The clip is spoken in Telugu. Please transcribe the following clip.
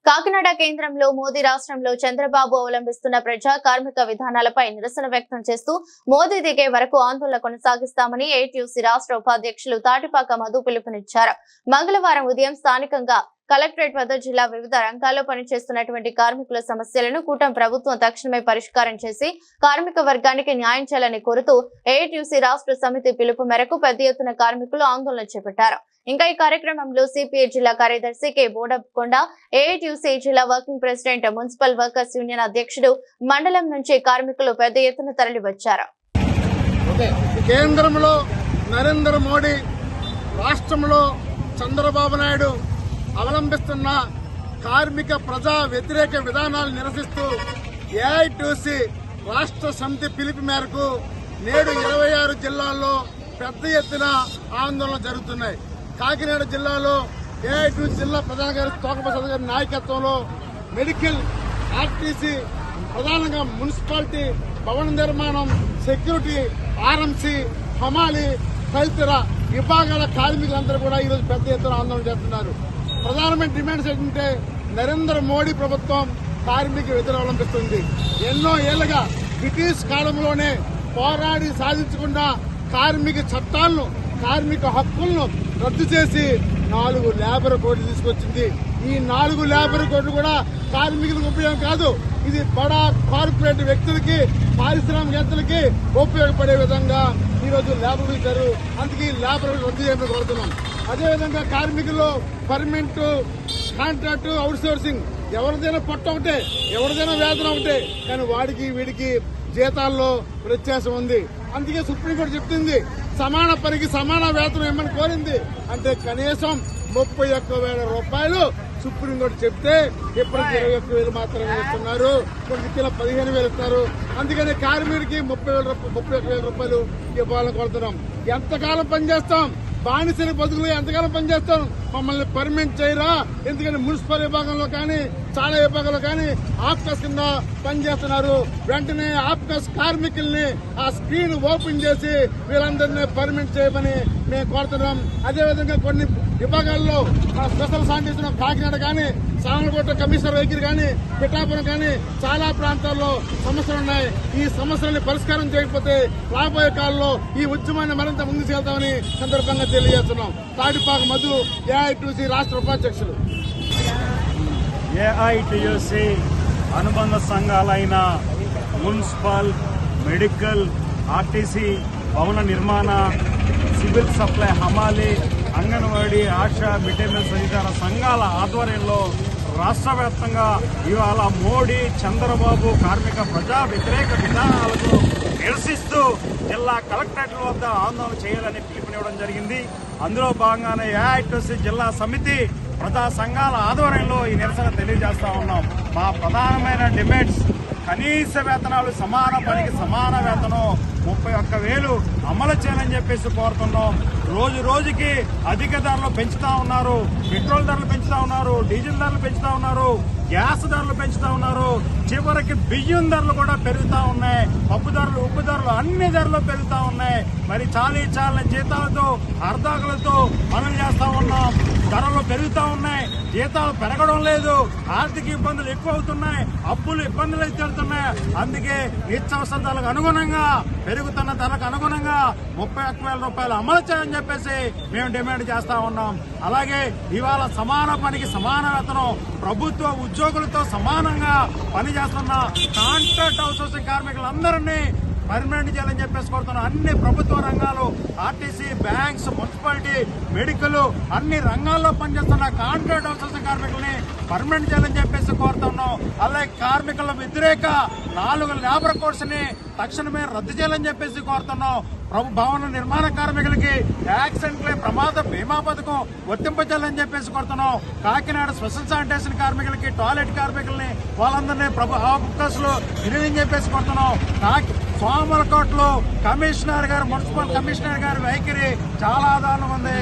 కాకినాడ కేంద్రంలో మోదీ రాష్ట్రంలో చంద్రబాబు అవలంబిస్తున్న ప్రజా కార్మిక విధానాలపై నిరసన వ్యక్తం చేస్తూ మోదీ దిగే వరకు ఆందోళన కొనసాగిస్తామని ఏఐటీయూసీ రాష్ట్ర ఉపాధ్యక్షులు తాటిపాక మధు పిలుపునిచ్చారు. మంగళవారం ఉదయం స్థానికంగా కలెక్టరేట్ వద్ద జిల్లా వివిధ రంగాల్లో పనిచేస్తున్నటువంటి కార్మికుల సమస్యలను కూటమి ప్రభుత్వం తక్షణమే పరిష్కారం చేసి కార్మిక వర్గానికి న్యాయం చేయాలని కోరుతూ ఏఐటీయూసీ రాష్ట్ర సమితి పిలుపు మేరకు పెద్ద ఎత్తున కార్మికులు ఆందోళన చేపట్టారు. ఇంకా ఈ కార్యక్రమంలో సిపిఐ జిల్లా కార్యదర్శి కె బోడకొండ, ఏఐటీయూసీ జిల్లా working president, municipal workers union అధ్యక్షుడు, మండలం నుంచి కార్మికులు పెద్ద ఎత్తున తరలివచ్చారు. కేంద్రంలో నరేంద్ర మోడీ, రాష్ట్రంలో చంద్రబాబు నాయుడు అవలంబిస్తున్న కార్మిక ప్రజా వ్యతిరేక విధానాలు నిరసిస్తూ ఏఐటీయూసీ రాష్ట్ర సమితి పిలుపు మేరకు నేడు 26 జిల్లాల్లో పెద్ద ఎత్తున ఆందోళనలు జరుగుతున్నాయి. కాకినాడ జిల్లాలో ఏఐటీయూసీ జిల్లా ప్రధాన కార్యదర్శి తోకప్రసాద్ గారి నాయకత్వంలో మెడికల్, ఆర్టీసీ, ప్రధానంగా మున్సిపాలిటీ, భవన నిర్మాణం, సెక్యూరిటీ, ఆర్ఎంసీ, హమాలి తదితర విభాగాల కార్మికులందరూ కూడా ఈరోజు పెద్ద ఎత్తున ఆందోళన చేస్తున్నారు. ప్రధానమైన డిమాండ్స్ ఏంటంటే నరేంద్ర మోడీ ప్రభుత్వం కార్మిక వ్యతిరేకత అవలంబిస్తుంది. ఎన్నో ఏళ్లుగా బ్రిటిష్ కాలంలోనే పోరాడి సాధించకుండా కార్మిక చట్టాలను, కార్మిక హక్కులను రద్దు చేసి 4 లేబర్ కోడ్లు తీసుకొచ్చింది. ఈ 4 లేబర్ కోడ్లు కూడా కార్మికులకు ఉపయోగం కాదు, ఇది బడా కార్పొరేట్ వ్యక్తులకి, పారిశ్రామికవేత్తలకి ఉపయోగపడే విధంగా ఈరోజు లేబర్ ఇచ్చారు. అందుకే ఈ లేబర్ రద్దు చేయమని కోరుతున్నాం. అదేవిధంగా కార్మికుల్లో పర్మనెంట్, కాంట్రాక్ట్, అవుట్ సోర్సింగ్, ఎవరిదైనా పొట్ట ఒకటే, ఎవరిదైనా వేతనం ఒకటే, కానీ వాడికి వీడికి జీతాల్లో వ్యత్యాసం ఉంది. అందుకే సుప్రీంకోర్టు చెప్తుంది సమాన పనికి సమాన వేతనం ఇవ్వమని కోరింది. అంటే కనీసం 31,000 రూపాయలు సుప్రీంకోర్టు చెప్తే ఇప్పటికి 21,000 మాత్రమే ఇస్తున్నారు. కొన్ని 15,000 ఇస్తారు. అందుకని కార్మికుడికి 31,000 రూపాయలు ఇవ్వాలని కోరుతున్నాం. ఎంతకాలం పనిచేస్తాం? బానిసల బతుకులు ఎంతకాలం పనిచేస్తాం? మమ్మల్ని పర్మనెంట్ చేయరా? ఎందుకంటే మున్సిపల్ విభాగంలో కానీ చాలా విభాగంలో కానీ ఆప్కాస్ కింద పనిచేస్తున్నారు. వెంటనే ఆప్కాస్ కార్మికుల్ని ఆ స్క్రీన్ ఓపెన్ చేసి వీళ్ళందరినీ పర్మనెంట్ చేయమని మేము కోరుతున్నాం. అదేవిధంగా కొన్ని విభాగాల్లో స్పెషల్ శానిటేషన్ కాకినాడ కానీ, సామలకోట కమిషనర్ వైఖరి కానీ, పిఠాపురం కానీ చాలా ప్రాంతాల్లో సమస్యలు ఉన్నాయి. ఈ సమస్యలని పరిష్కారం చేయకపోతే రాబోయే కాలంలో ఈ ఉద్యమాన్ని మరింత ముందుకు వెళ్తామని సందర్భంగా తెలియజేస్తున్నాం. తాటిపాక మధు, ఏఐటీయూసీ రాష్ట్ర ఉపాధ్యక్షులు. ఏఐటీయూసీ అనుబంధ సంఘాలైన మున్సిపల్, మెడికల్, ఆర్టీసీ, భవన నిర్మాణ, సివిల్ సప్లై, హమాలి, anganwadi, ASHA, mid day meal తదితర సంఘాల ఆధ్వర్యంలో రాష్ట్ర వ్యాప్తంగా ఇవాళ మోడీ, చంద్రబాబు కార్మిక ప్రజా వ్యతిరేక విధానాలకు నిరసిస్తూ జిల్లా కలెక్టరేట్ల వద్ద ఆందోళన చేయాలని పిలుపునివ్వడం జరిగింది. అందులో భాగంగానే ఏఐటీయూసీ జిల్లా సమితి ప్రజా సంఘాల ఆధ్వర్యంలో ఈ నిరసన తెలియజేస్తా ఉన్నాం. మా ప్రధానమైన డిమాండ్స్ కనీస వేతనాలు, సమాన పనికి సమాన వేతనం 31,000 అమలు చేయాలని చెప్పేసి కోరుతున్నాం. రోజు రోజుకి అధిక ధరలు పెంచుతా ఉన్నారు. పెట్రోల్ ధరలు పెంచుతా ఉన్నారు, డీజిల్ ధరలు పెంచుతా ఉన్నారు, గ్యాస్ ధరలు పెంచుతా ఉన్నారు. చివరికి బియ్యం ధరలు కూడా పెరుగుతా ఉన్నాయి. పప్పు ధరలు, ఉప్పు ధరలు, అన్ని ధరలు పెరుగుతా ఉన్నాయి. మరి చాలని జీతాలతో, అర్ధాకులతో పనులు చేస్తా ఉన్నాం. ధరలు పెరుగుతా ఉన్నాయి, జీతాలు పెరగడం లేదు, ఆర్థిక ఇబ్బందులు ఎక్కువ అవుతున్నాయి, అప్పులు ఇబ్బందులు ఎదురుతున్నాయి. అందుకే నిత్యావసర ధరలకు అనుగుణంగా, పెరుగుతున్న ధరలకు అనుగుణంగా 31,000 రూపాయలు అమలు చేయాలని చెప్పేసి మేము డిమాండ్ చేస్తా ఉన్నాం. అలాగే ఇవాళ సమాన పనికి సమాన వేతనం, ప్రభుత్వ ఉద్యోగులతో సమానంగా పనిచేస్తున్న కాంట్రాక్ట్ అవుట్సోర్సింగ్ కార్మికులందరినీ పర్మనెంట్ చేయాలని చెప్పేసి కోరుతున్నాం. అన్ని ప్రభుత్వ రంగాలు, ఆర్టీసీ, బ్యాంక్స్, మున్సిపాలిటీ, మెడికల్, అన్ని రంగాల్లో పనిచేస్తున్న కాంట్రాక్ట్ అవుట్సోర్సింగ్ కార్మికుల్ని పర్మనెంట్ చేయాలని చెప్పేసి కోరుతున్నాం. అలాగే కార్మికుల వ్యతిరేక 4 లేబర్ కోడ్స్ ని తక్షణమే రద్దు చేయాలని చెప్పేసి కోరుతున్నాం. భవన నిర్మాణ కార్మికులకి యాక్సిడెంట్ క్లెయిమ్, ప్రమాద బీమా పథకం వర్తింపజేయాలని చెప్పేసి కోరుతున్నాం. కాకినాడ స్పెషల్ శానిటేషన్ కార్మికులకి, టాయిలెట్ కార్మికుల్ని వాళ్ళందరినీ ఆప్కాస్ లో వినియోగం చెప్పేసి కోరుతున్నాం. సోమలకోటలో కమిషనర్ గారు, మున్సిపల్ కమిషనర్ గారి వైఖరి చాలా దారుణంగా ఉంది.